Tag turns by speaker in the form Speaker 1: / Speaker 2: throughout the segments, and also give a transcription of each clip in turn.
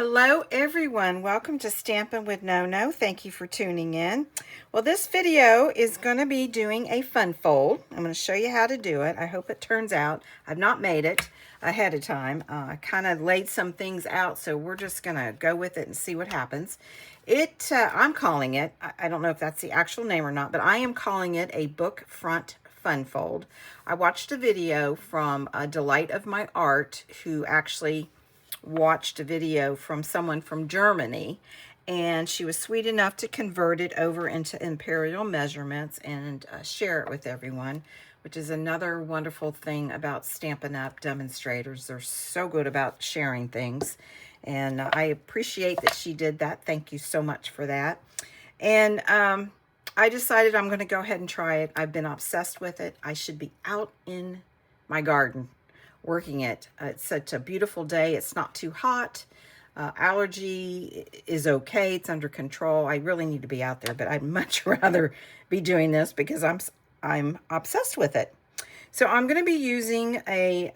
Speaker 1: Hello everyone, welcome to Stampin' with No-No. Thank you for tuning in. Well, this video is going to be doing a fun fold. I'm going to show you how to do it. I hope it turns out. I've not made it ahead of time. I kind of laid some things out, so we're just going to go with it and see what happens. I'm calling it, I don't know if that's the actual name or not, but I am calling it a book front fun fold. I watched a video from Delight of My Art, who actually watched a video from someone from Germany, and she was sweet enough to convert it over into imperial measurements and share it with everyone, which is another wonderful thing about Stampin' Up! Demonstrators. They're so good about sharing things, and I appreciate that she did that. Thank you so much for that. And I decided I'm going to go ahead and try it. I've been obsessed with it. I should be out in my garden working it. It's such a beautiful day. It's not too hot. Allergy is okay. It's under control. I really need to be out there, but I'd much rather be doing this because I'm obsessed with it. So I'm going to be using a,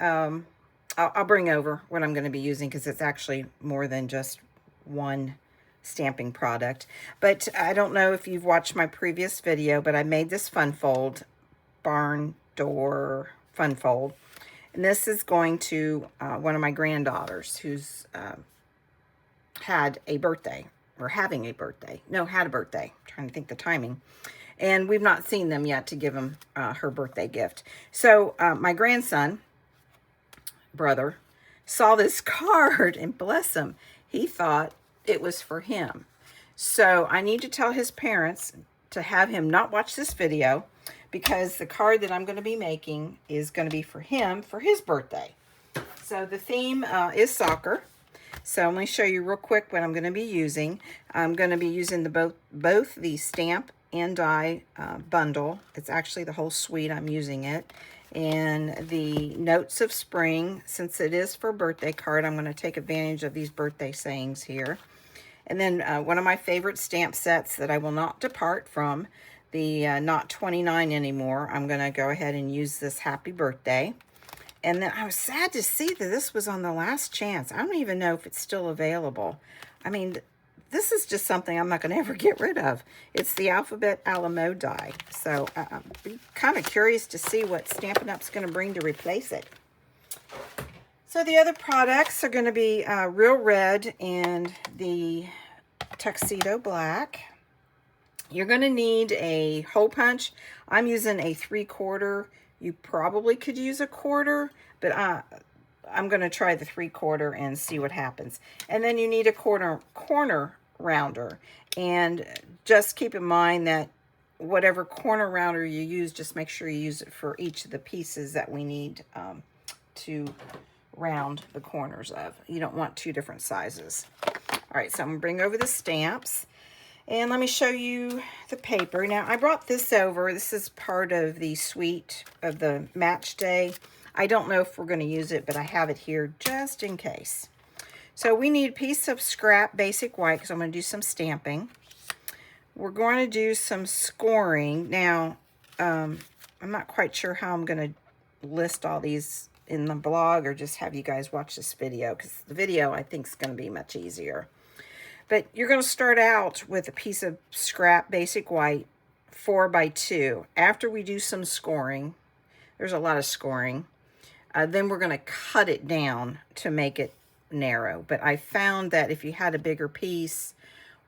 Speaker 1: I'll bring over what I'm going to be using because it's actually more than just one stamping product. But I don't know if you've watched my previous video, but I made this fun fold, barn door fun fold. And this is going to one of my granddaughters who's had a birthday, or having a birthday. No, had a birthday. I'm trying to think the timing. And we've not seen them yet to give them her birthday gift. So my grandson, brother, saw this card, and bless him, he thought it was for him. So I need to tell his parents to have him not watch this video, because the card that I'm going to be making is going to be for him for his birthday. So the theme is soccer. So I'm going to show you real quick what I'm going to be using. I'm going to be using both the stamp and die bundle. It's actually the whole suite. I'm using it. And the Notes of Spring, since it is for a birthday card, I'm going to take advantage of these birthday sayings here. And then one of my favorite stamp sets that I will not depart from, the Not 29 anymore. I'm going to go ahead and use this Happy Birthday. And then I was sad to see that this was on the last chance. I don't even know if it's still available. I mean, this is just something I'm not going to ever get rid of. It's the Alphabet Alamo die. So I'm kind of curious to see what Stampin' Up's going to bring to replace it. So the other products are going to be Real Red and the Tuxedo Black. You're going to need a hole punch. I'm using a 3/4. You probably could use a 1/4, but I'm going to try the 3/4 and see what happens. And then you need a corner rounder. And just keep in mind that whatever corner rounder you use, just make sure you use it for each of the pieces that we need to round the corners of. You don't want two different sizes. All right, so I'm going to bring over the stamps. And let me show you the paper. Now, I brought this over. This is part of the suite of the Match Day. I don't know if we're going to use it, but I have it here just in case. So we need a piece of scrap basic white because I'm going to do some stamping. We're going to do some scoring. Now, I'm not quite sure how I'm going to list all these in the blog or just have you guys watch this video, because the video I think is going to be much easier. But you're going to start out with a piece of scrap basic white 4x2. After we do some scoring, there's a lot of scoring, then we're going to cut it down to make it narrow. But I found that if you had a bigger piece,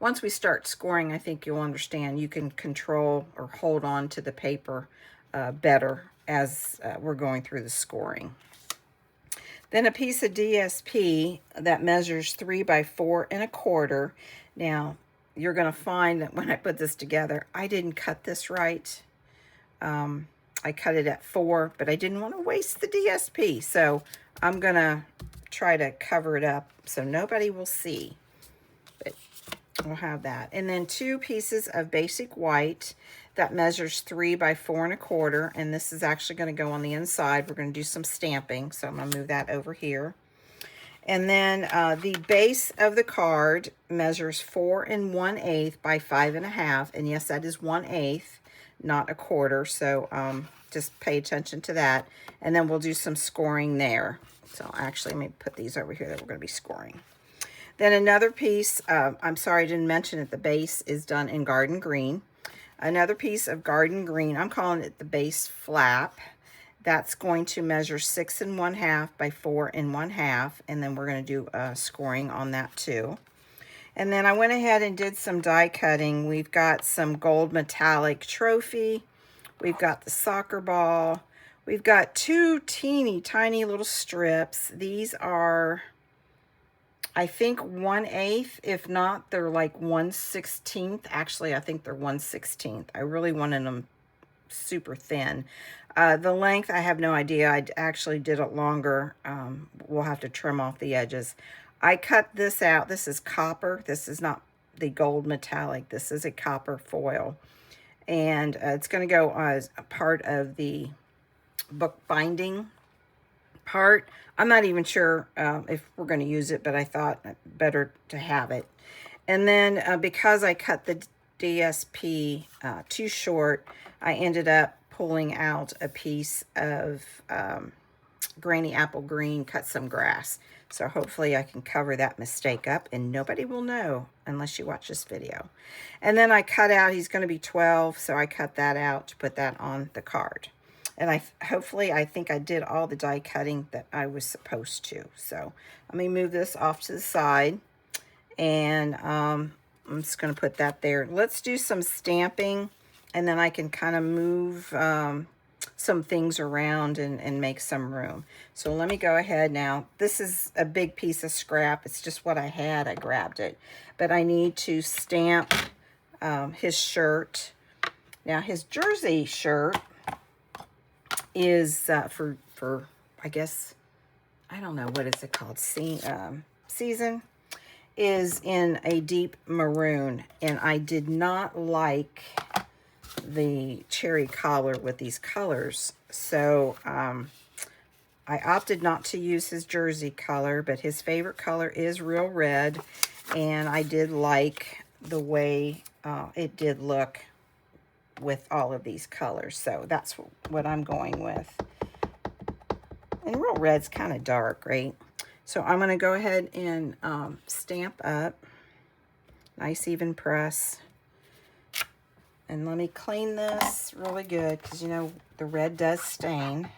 Speaker 1: once we start scoring, I think you'll understand you can control or hold on to the paper better as we're going through the scoring. Then a piece of DSP that measures 3x4 1/4. Now, you're going to find that when I put this together, I didn't cut this right. I cut it at 4, but I didn't want to waste the DSP. So I'm going to try to cover it up so nobody will see. But we'll have that. And then 2 pieces of basic white that measures 3x4 1/4, and this is actually going to go on the inside. We're going to do some stamping, so I'm going to move that over here. And then the base of the card measures 4 1/8 by 5 1/2, and yes, that is 1/8, not 1/4. So just pay attention to that. And then we'll do some scoring there. So actually, let me put these over here that we're going to be scoring. Then another piece, I'm sorry I didn't mention it, the base is done in garden green. Another piece of garden green, I'm calling it the base flap. That's going to measure 6 1/2 by 4 1/2, and then we're going to do scoring on that too. And then I went ahead and did some die cutting. We've got some gold metallic trophy. We've got the soccer ball. We've got 2 teeny tiny little strips. These are, I think, 1/8. If not, they're like 1/16. Actually, I think they're 1/16. I really wanted them super thin. The length, I have no idea. I actually did it longer. We'll have to trim off the edges. I cut this out. This is copper. This is not the gold metallic. This is a copper foil. And it's going to go as a part of the book binding part. I'm not even sure if we're going to use it, but I thought better to have it. And then because I cut the DSP too short, I ended up pulling out a piece of Granny Apple Green, cut some grass. So hopefully I can cover that mistake up and nobody will know unless you watch this video. And then I cut out, he's going to be 12, so I cut that out to put that on the card. And I think I did all the die cutting that I was supposed to. So let me move this off to the side. And I'm just going to put that there. Let's do some stamping, and then I can kind of move some things around and make some room. So let me go ahead now. This is a big piece of scrap. It's just what I had. I grabbed it. But I need to stamp his shirt. Now, his jersey shirt is for I guess, I don't know, what is it called? Season is in a deep maroon, and I did not like the cherry collar with these colors, so I opted not to use his jersey color, but his favorite color is Real Red, and I did like the way it did look with all of these colors, so that's what I'm going with. And Real Red's kind of dark, right? So I'm going to go ahead and stamp up. Nice even press. And let me clean this really good, because, you know, the red does stain.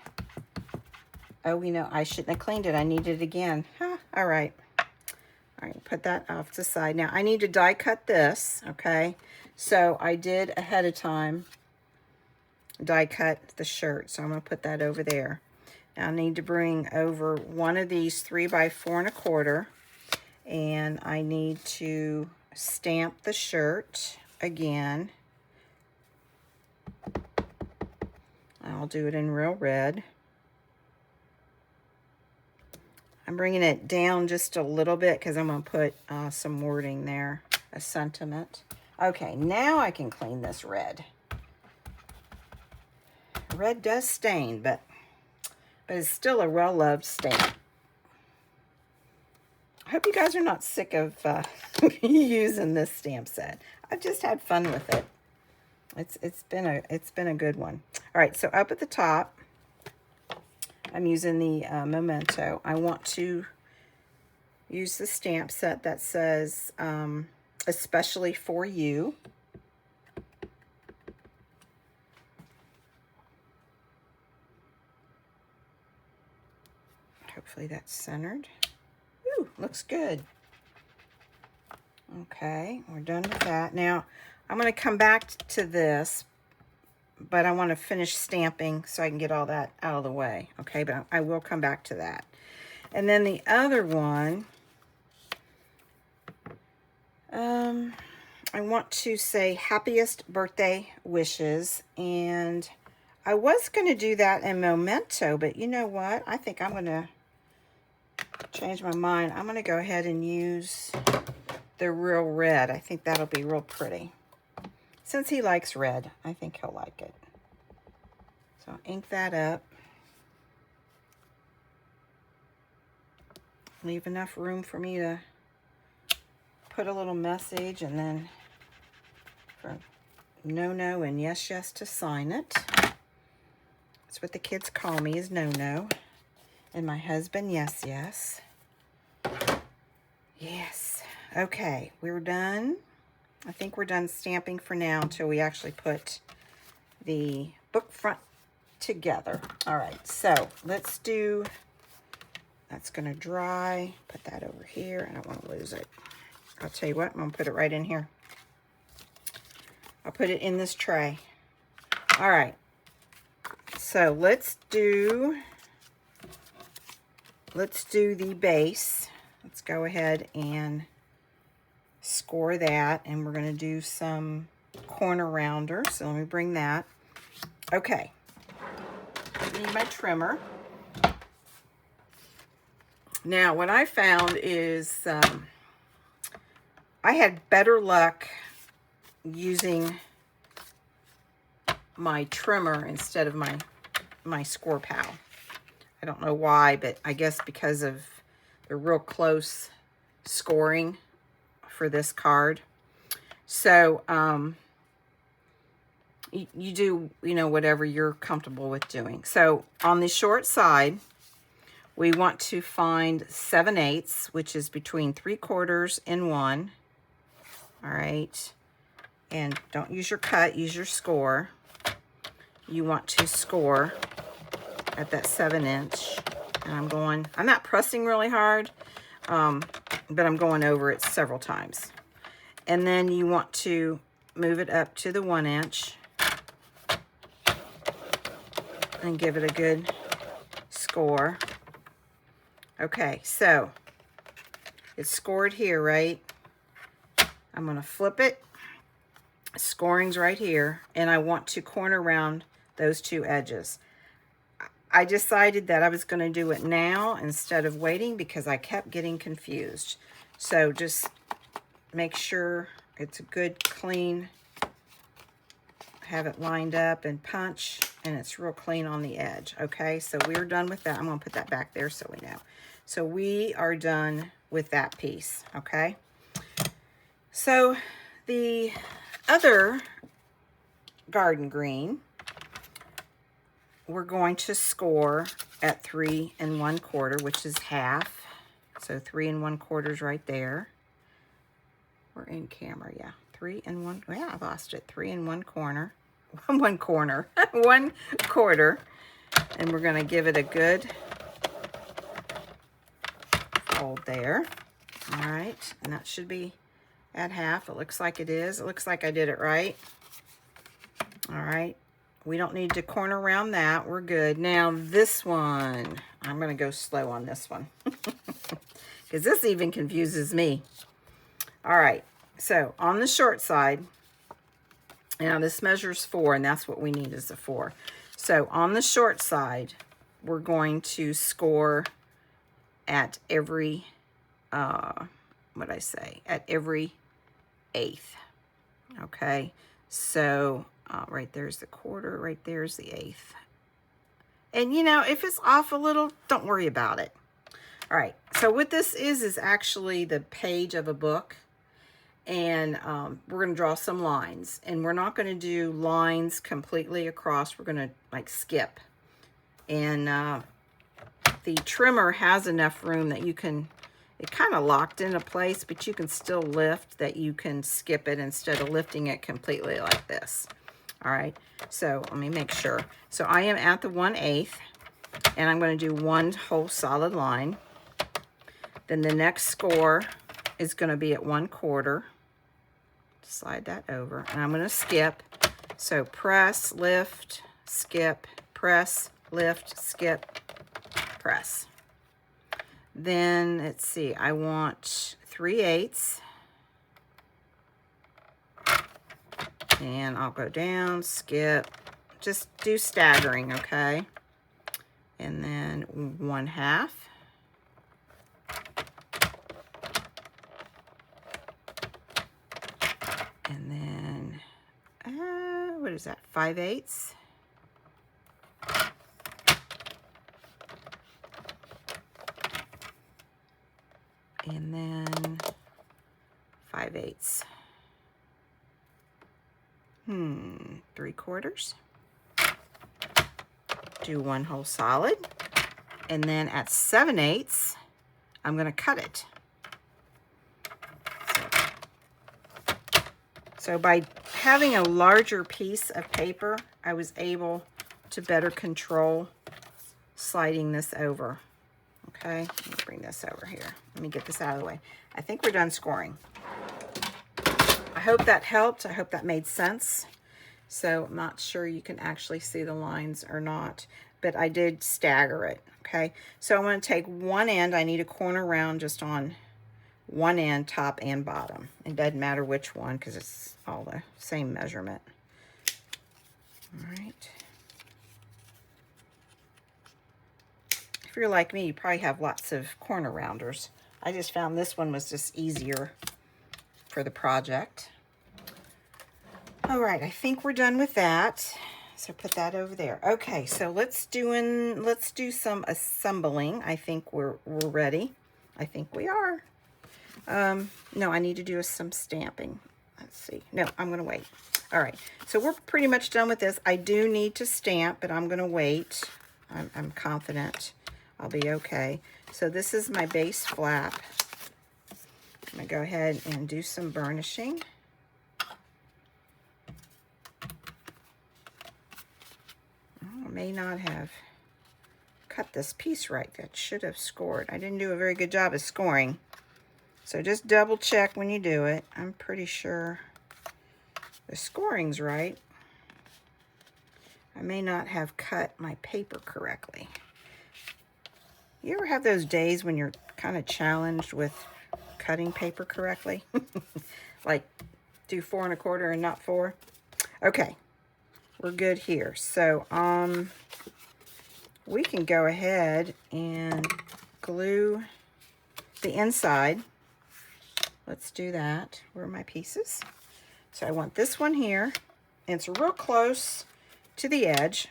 Speaker 1: Oh, you know, I shouldn't have cleaned it. I need it again. Huh, all right. All right, put that off to the side. Now, I need to die cut this, okay? So I did ahead of time die cut the shirt. So I'm going to put that over there. Now I need to bring over one of these 3 by 4 1/4, and I need to stamp the shirt again. I'll do it in Real Red. I'm bringing it down just a little bit because I'm going to put some wording there, a sentiment. Okay, now I can clean this red. Red does stain, but it's still a well-loved stamp. I hope you guys are not sick of using this stamp set. I've just had fun with it. It's been a good one. All right, so up at the top, I'm using the Memento. I want to use the stamp set that says especially for you. Hopefully that's centered. Ooh, looks good. Okay, we're done with that. Now, I'm going to come back to this, but I want to finish stamping so I can get all that out of the way. Okay, but I will come back to that. And then the other one, I want to say happiest birthday wishes, and I was going to do that in Memento, but you know what? I think I'm going to change my mind. I'm going to go ahead and use the Real Red. I think that'll be real pretty. Since he likes red, I think he'll like it. So I'll ink that up. Leave enough room for me to put a little message, and then for No and Yes to sign it. That's what the kids call me, is No. And my husband, Yes. Yes. Okay, we're done. I think we're done stamping for now until we actually put the book front together. All right, so let's do, that's gonna dry. Put that over here. I don't want to lose it. I'll tell you what, I'm gonna put it right in here. I'll put it in this tray. All right, so let's do the base. Let's go ahead and score that, and we're going to do some corner rounders. So let me bring that. Okay, I need my trimmer. Now, what I found is I had better luck using my trimmer instead of my Score Pal. I don't know why, but I guess because of the real close scoring for this card. So you do, you know, whatever you're comfortable with doing. So on the short side, we want to find 7/8, which is between 3/4 and 1. All right. And don't use your cut, use your score. You want to score at that 7-inch. And I'm not pressing really hard, but I'm going over it several times. And then you want to move it up to the 1-inch and give it a good score. Okay, so it's scored here, right? I'm going to flip it. Scoring's right here, and I want to corner round those two edges. I decided that I was going to do it now instead of waiting because I kept getting confused. So just make sure it's a good, clean, have it lined up and punch, and it's real clean on the edge. Okay, so we're done with that. I'm going to put that back there so we know. So we are done with that piece, okay? So the other garden green, we're going to score at 3 1/4, which is half. So 3 1/4 is right there. We're in camera, yeah. 3 1, yeah, I lost it. 3 1/4. 1/4. And we're gonna give it a good fold there. All right, and that should be at half. It looks like it is. It looks like I did it right. All right, we don't need to corner around that. We're good. Now this one, I'm gonna go slow on this one because this even confuses me. All right, so on the short side, now this measures 4, and that's what we need is a 4. So on the short side, we're going to score at every, at every 1/8. Okay, so right there's the 1/4, right there's the 1/8. And you know, if it's off a little, don't worry about it. All right, so what this is actually the page of a book. And we're going to draw some lines. And we're not going to do lines completely across. We're going to like skip. And the trimmer has enough room that you can, it kind of locked into place, but you can still lift, that you can skip it instead of lifting it completely like this. All right, so let me make sure. So I am at the 1/8, and I'm going to do one whole solid line. Then the next score is going to be at 1/4. Slide that over, and I'm going to skip. So press, lift, skip, press, lift, skip, press. Then let's see, I want 3/8, and I'll go down, skip, just do staggering, okay? And then 1/2. And then, what is that, 5/8? And then 5/8. 3/4. Do one whole solid. And then at 7/8, I'm going to cut it. So by having a larger piece of paper, I was able to better control sliding this over. Okay, let me bring this over here. Let me get this out of the way. I think we're done scoring. I hope that helped. I hope that made sense. So I'm not sure you can actually see the lines or not, but I did stagger it. Okay, so I'm going to take one end. I need a corner round just on one end, top and bottom. It doesn't matter which one because it's all the same measurement. All right. If you're like me, you probably have lots of corner rounders. I just found this one was just easier for the project. All right, I think we're done with that. So put that over there. Okay, so let's do some assembling. I think we're ready. I think we are. No, I need to do some stamping. Let's see. No, I'm going to wait. All right, so we're pretty much done with this. I do need to stamp, but I'm going to wait. I'm confident I'll be okay. So this is my base flap. I'm going to go ahead and do some burnishing. I may not have cut this piece right. That should have scored. I didn't do a very good job of scoring. So just double check when you do it. I'm pretty sure the scoring's right. I may not have cut my paper correctly. You ever have those days when you're kind of challenged with cutting paper correctly? Like do 4 1/4 and not 4? Okay, we're good here. So we can go ahead and glue the inside. Let's do that. Where are my pieces? So I want this one here. And it's real close to the edge.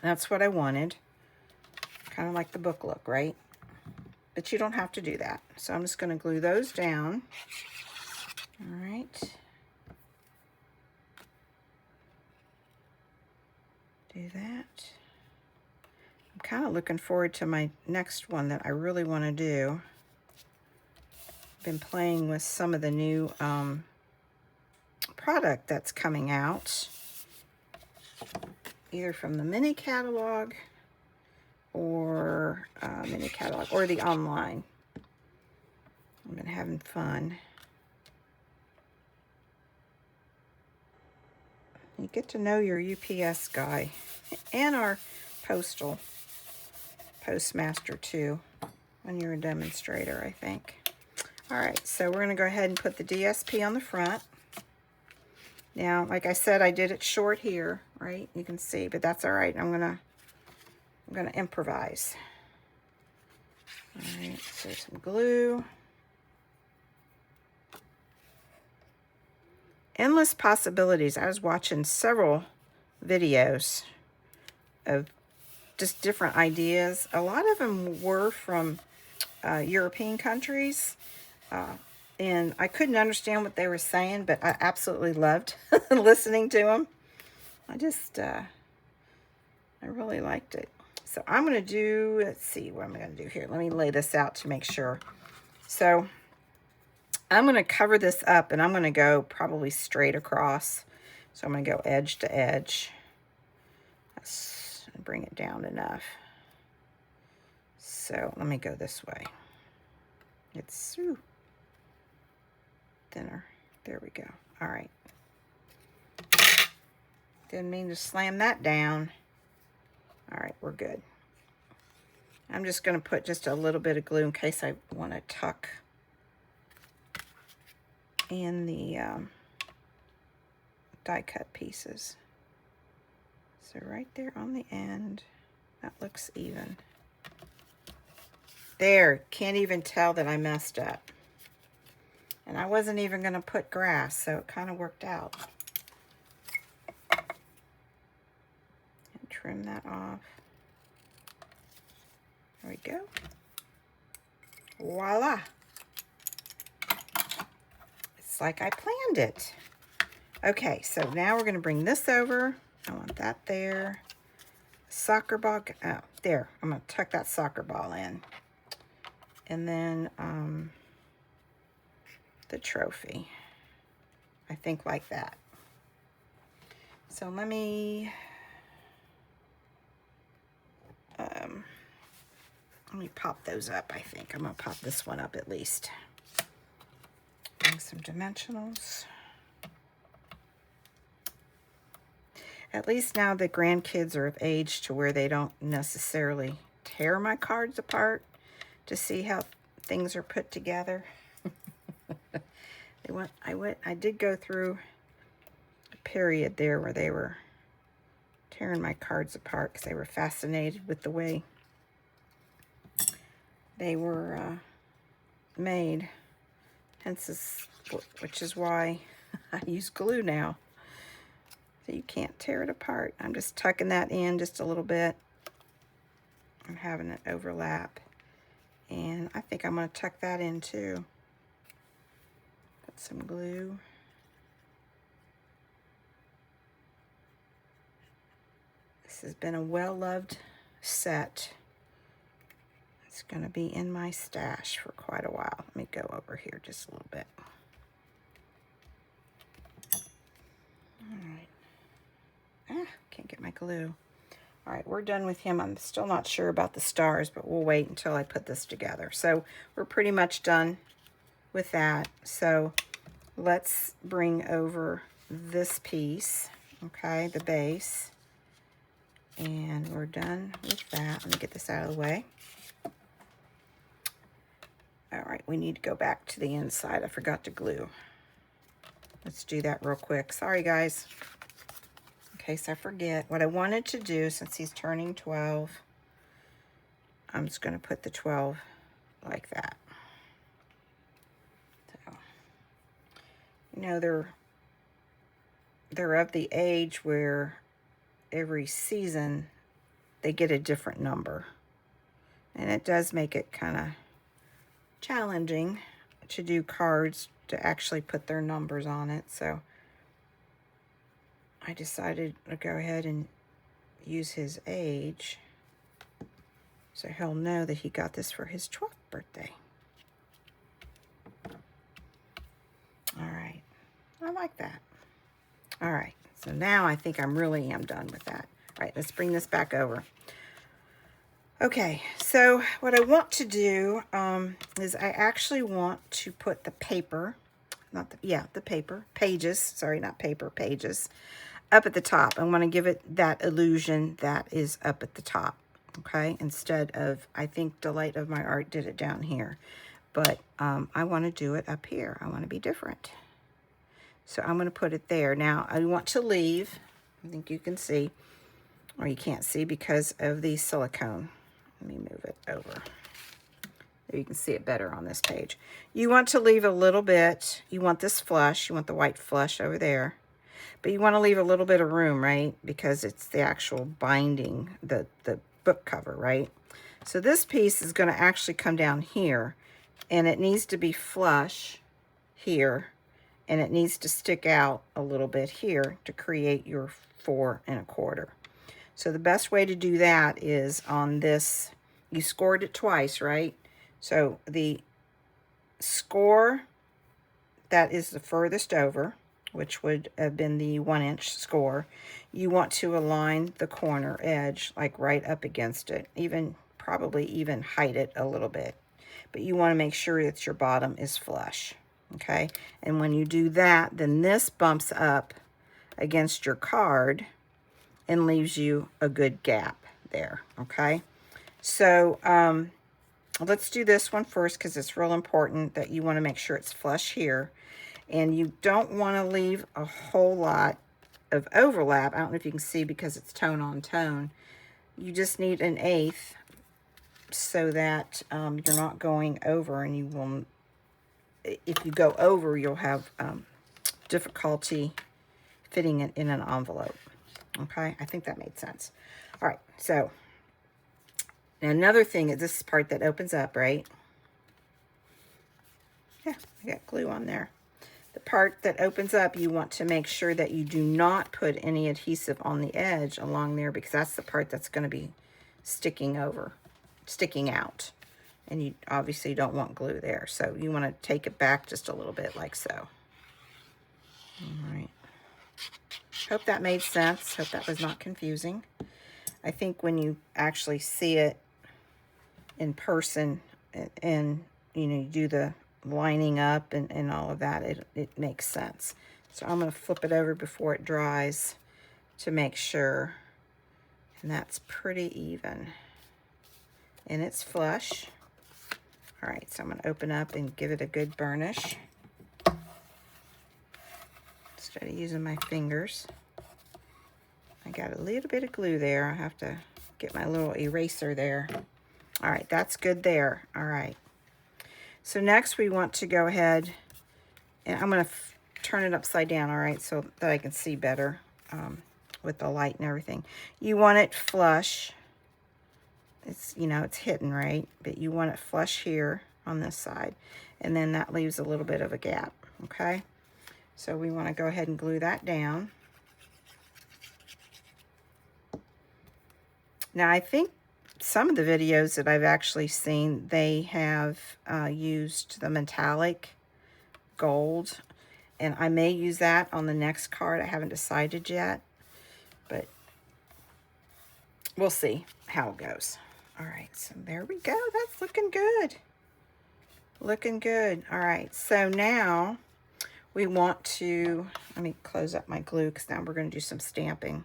Speaker 1: That's what I wanted. Kind of like the book look, right? But you don't have to do that. So I'm just going to glue those down. All right. Do that. I'm kind of looking forward to my next one that I really want to do. Been playing with some of the new product that's coming out, either from the mini catalog or the online. I've been having fun. You get to know your UPS guy and our postmaster too when you're a demonstrator, I think. All right, so we're going to go ahead and put the DSP on the front. Now, like I said, I did it short here, right? You can see, but that's all right. I'm gonna improvise. All right, so some glue. Endless possibilities. I was watching several videos of just different ideas. A lot of them were from European countries. And I couldn't understand what they were saying, but I absolutely loved listening to them. I really liked it. So I'm going to do, let's see, what am I going to do here? Let me lay this out to make sure. So I'm going to cover this up, and I'm going to go probably straight across. So I'm going to go edge to edge. Let's bring it down enough. So let me go this way. It's thinner. There we go. All right. Didn't mean to slam that down. All right, we're good. I'm just going to put just a little bit of glue in case I want to tuck in the die cut pieces. So right there on the end, that looks even. There, can't even tell that I messed up. And I wasn't even going to put grass, so it kind of worked out. And trim that off. There we go. Voila. It's like I planned it. Okay, so now we're going to bring this over. I want that there. Soccer ball. Oh, there. I'm going to tuck that soccer ball in. And then the trophy. I think like that. So let me pop those up. I think I'm gonna pop this one up at least. Bring some dimensionals. At least now the grandkids are of age to where they don't necessarily tear my cards apart to see how things are put together. I did go through a period there where they were tearing my cards apart because they were fascinated with the way they were made. Hence, which is why I use glue now. So you can't tear it apart. I'm just tucking that in just a little bit. I'm having it overlap. And I think I'm going to tuck that in too. Put some glue. This has been a well-loved set. It's going to be in my stash for quite a while. Let me go over here just a little bit. All right. Can't get my glue. All right, we're done with him. I'm still not sure about the stars, but we'll wait until I put this together. So we're pretty much done with that. So let's bring over this piece, okay, the base. And we're done with that. Let me get this out of the way. All right, we need to go back to the inside. I forgot to glue. Let's do that real quick. Sorry, guys. In case I forget. What I wanted to do, since he's turning 12, I'm just going to put the 12 like that. So, you know, they're of the age where every season they get a different number. And it does make it kind of challenging to do cards to actually put their numbers on it. So I decided to go ahead and use his age so he'll know that he got this for his 12th birthday. All right, I like that. All right, so now I think I really am done with that. All right, let's bring this back over. Okay, so what I want to do is I actually want to put the paper, the paper, pages, sorry, not paper, pages, up at the top. I want to give it that illusion that is up at the top, okay? Instead of, I think Delight of My Art did it down here, but I want to do it up here. I want to be different. So I'm going to put it there. Now, I want to leave, I think you can see, or you can't see because of the silicone. Let me move it over. There you can see it better on this page. You want to leave a little bit. You want this flush. You want the white flush over there. But you want to leave a little bit of room, right? Because it's the actual binding, the book cover, right? So this piece is going to actually come down here. And it needs to be flush here. And it needs to stick out a little bit here to create your 4 1/4. So the best way to do that is on this, you scored it twice, right? So the score that is the furthest over, which would have been the 1-inch score, you want to align the corner edge like right up against it, probably even height it a little bit. But you want to make sure that your bottom is flush, okay? And when you do that, then this bumps up against your card and leaves you a good gap there, okay? So let's do this one first because it's real important that you want to make sure it's flush here. And you don't want to leave a whole lot of overlap. I don't know if you can see because it's tone on tone. You just need 1/8 so that you're not going over, and you will, if you go over, you'll have difficulty fitting it in an envelope. Okay, I think that made sense. All right, so now another thing is this part that opens up, right? Yeah, I got glue on there. The part that opens up, you want to make sure that you do not put any adhesive on the edge along there because that's the part that's going to be sticking out. And you obviously don't want glue there. So you want to take it back just a little bit like so. All right. Hope that made sense. Hope that was not confusing. I think when you actually see it in person and you know, you do the lining up and all of that, it makes sense. So I'm going to flip it over before it dries to make sure. And that's pretty even. And it's flush. All right, so I'm going to open up and give it a good burnish. Instead of using my fingers. I got a little bit of glue there. I have to get my little eraser there. All right, that's good there. All right. So next we want to go ahead, and I'm going to turn it upside down, all right, so that I can see better with the light and everything. You want it flush. It's, you know, it's hidden, right? But you want it flush here on this side. And then that leaves a little bit of a gap, okay? So we want to go ahead and glue that down. Now, I think some of the videos that I've actually seen, they have used the metallic gold. And I may use that on the next card. I haven't decided yet. But we'll see how it goes. All right, so there we go. That's looking good. Looking good. All right, so now we want to, let me close up my glue because now we're going to do some stamping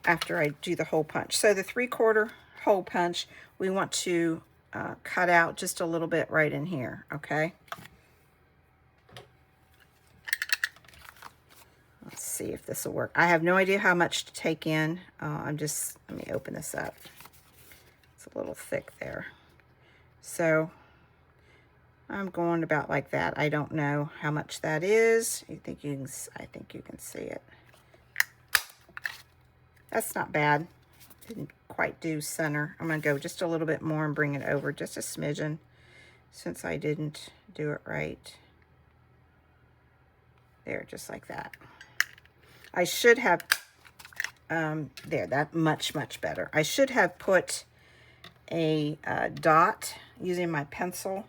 Speaker 1: after I do the hole punch. So the 3/4 hole punch, we want to cut out just a little bit right in here, okay? Let's see if this will work. I have no idea how much to take in. Let me open this up. It's a little thick there. So I'm going about like that. I don't know how much that is. I think you can see it. That's not bad. Didn't quite do center. I'm going to go just a little bit more and bring it over just a smidgen since I didn't do it right. There, just like that. I should have, there, that much better. I should have put a dot using my pencil,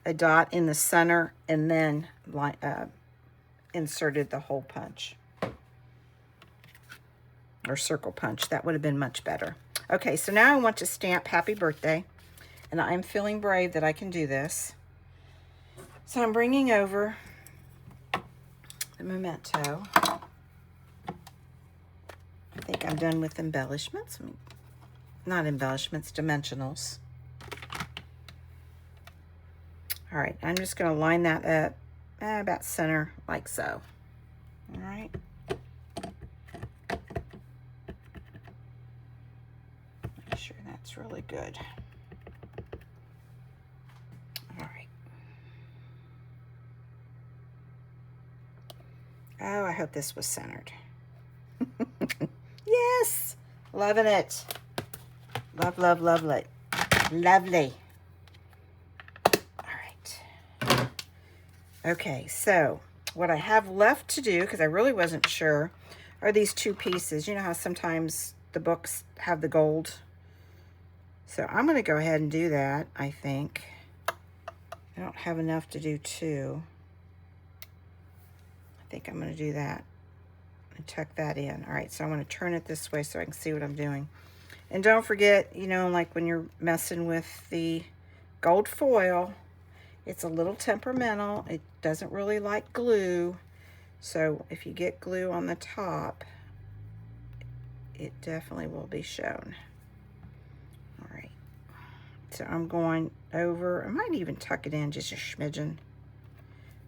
Speaker 1: a dot in the center, and then inserted the hole punch or circle punch. That would have been much better. Okay, so now I want to stamp happy birthday, and I'm feeling brave that I can do this. So I'm bringing over the Memento. I think I'm done with embellishments. I mean, not embellishments, dimensionals. All right, I'm just going to line that up about center, like so. All right. Make sure that's really good. All right. Oh, I hope this was centered. Yes, loving it. Love, lovely. Lovely. All right. Okay, so what I have left to do, because I really wasn't sure, are these two pieces. You know how sometimes the books have the gold? So I'm going to go ahead and do that, I think. I don't have enough to do two. I think I'm going to do that. And tuck that in. All right, so I want to turn it this way so I can see what I'm doing. And don't forget, you know, like when you're messing with the gold foil, it's a little temperamental. It doesn't really like glue. So if you get glue on the top, it definitely will be shown. All right. So I'm going over, I might even tuck it in just a smidgen.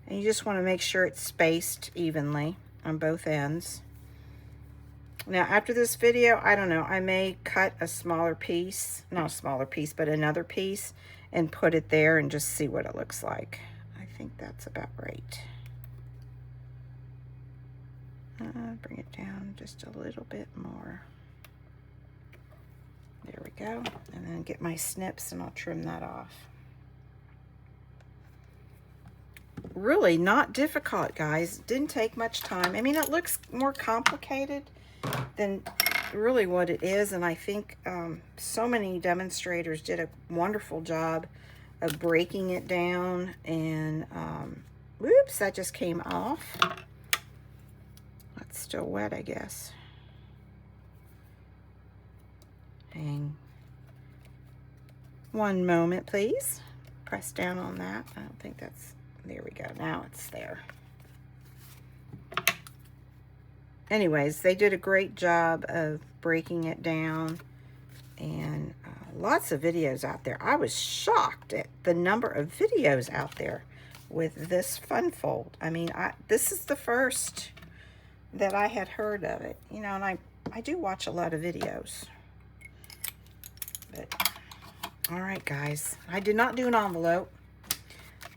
Speaker 1: And you just want to make sure it's spaced evenly on both ends. Now, after this video, I don't know, I may cut a smaller piece, not a smaller piece, but another piece, and put it there and just see what it looks like. I think that's about right. Bring it down just a little bit more. There we go. And then get my snips and I'll trim that off. Really not difficult, guys. Didn't take much time. I mean, it looks more complicated than really what it is, and I think so many demonstrators did a wonderful job of breaking it down and Whoops, that just came off. That's still wet, I guess. Hang. One moment, please. Press down on that. I don't think that's, there we go. Now it's there. Anyways, they did a great job of breaking it down, and lots of videos out there. I was shocked at the number of videos out there with this fun fold. I mean, this is the first that I had heard of it, you know, and I do watch a lot of videos. But all right, guys, I did not do an envelope,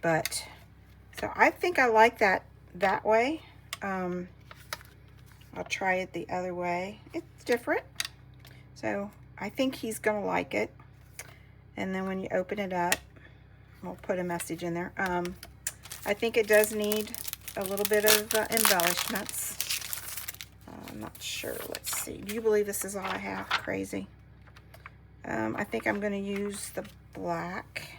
Speaker 1: but so I think I like that way. I'll try it the other way. It's different, so I think he's gonna like it. And then when you open it up, we'll put a message in there. I think it does need a little bit of embellishments. I'm not sure. Let's see. Do you believe this is all I have? Crazy. I think I'm going to use the black.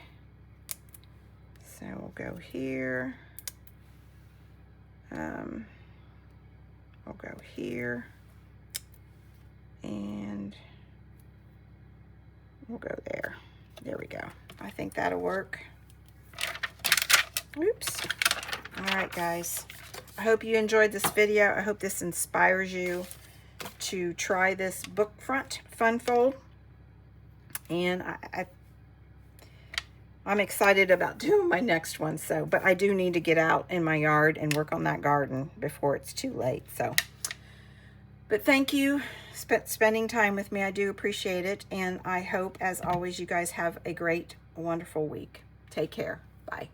Speaker 1: So we'll go here. We'll go here. And we'll go there. There we go. I think that'll work. Oops. All right, guys. I hope you enjoyed this video. I hope this inspires you to try this book front fun fold. And I'm excited about doing my next one. So, but I do need to get out in my yard and work on that garden before it's too late. So, but thank you for spending time with me. I do appreciate it. And I hope, as always, you guys have a great, wonderful week. Take care. Bye.